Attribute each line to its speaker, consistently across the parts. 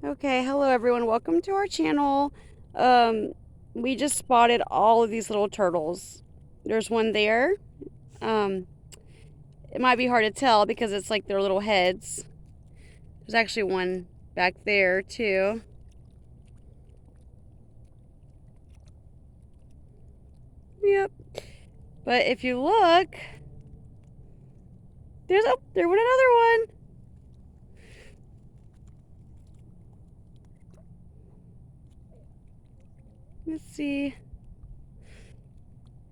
Speaker 1: Okay, hello everyone. Welcome to our channel. Um, we just spotted all of these little turtles. There's one there. Um, it might be hard to tell because it's like their little heads. There's actually one back there too. Yep. But if you look, there went another one. Let's see.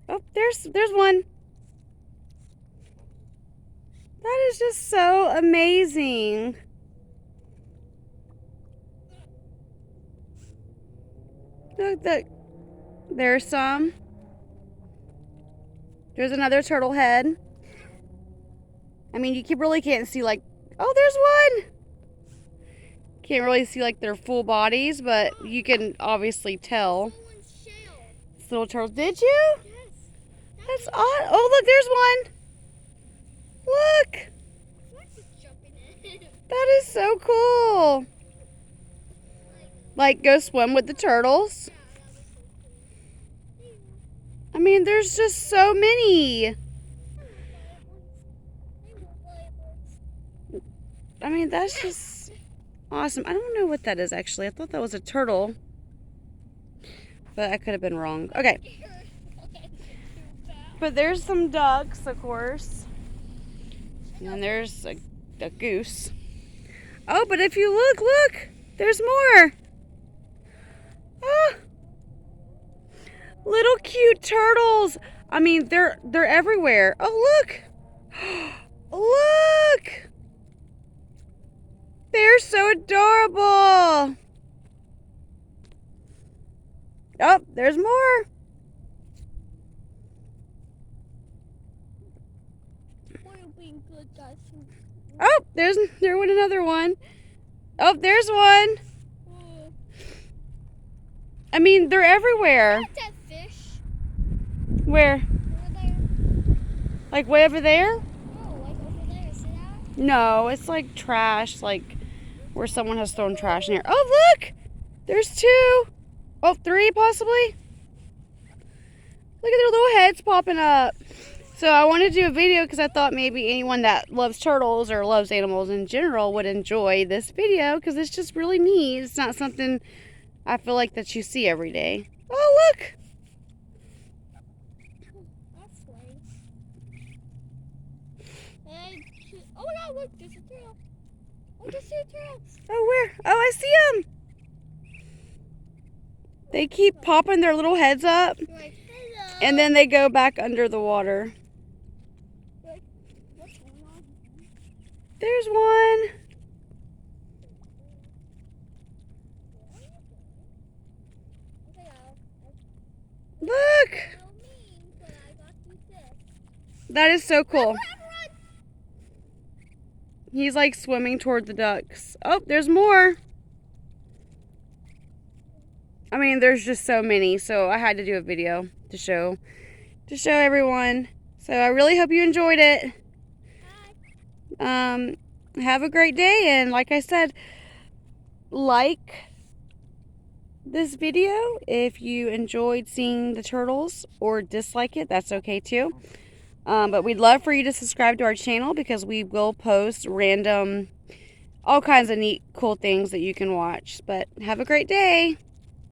Speaker 1: Oh, there's one. That is just so amazing. Look. There's some. There's another turtle head. I mean, you really can't see like, oh, there's one. Can't really see like their full bodies, but you can obviously tell. It's little turtles. Did you?
Speaker 2: Yes.
Speaker 1: That's odd. Oh, look, there's one. Look. That is so cool. Like, go swim with the turtles. I mean, there's just so many. I mean, that's just awesome. I don't know what that is, actually. I thought that was a turtle, but I could have been wrong. Okay. But there's some ducks, of course. And there's a goose. Oh, but if you look, there's more. Oh, little cute turtles. I mean, they're everywhere. Oh, look. Look. They're so adorable. Oh, there's more. Oh, there went another one. Oh, there's one. I mean, they're everywhere.
Speaker 2: That fish.
Speaker 1: Where?
Speaker 2: Over there.
Speaker 1: Like way over there?
Speaker 2: No, like over there. See that?
Speaker 1: No, it's like trash, like where someone has thrown trash in here. Oh, look! There's two. Oh, three possibly. Look at their little heads popping up. So I wanted to do a video because I thought maybe anyone that loves turtles or loves animals in general would enjoy this video because it's just really neat. It's not something I feel like that you see every day. Oh, look!
Speaker 2: That's funny. Oh my God! Look, there's a turtle. Oh, there's two turtles.
Speaker 1: Oh, where? Oh, I see them. They keep popping their little heads up,
Speaker 2: Like, hello.
Speaker 1: and then they go back under the water.
Speaker 2: What's going on?
Speaker 1: There's one. Look! That is so cool. He's like swimming toward the ducks. Oh, there's more. I mean, there's just so many, so I had to do a video to show everyone. So I really hope you enjoyed it. Have a great day, and like I said, like this video if you enjoyed seeing the turtles, or dislike it, that's okay too. But we'd love for you to subscribe to our channel because we will post random, all kinds of neat, cool things that you can watch. But have a great day.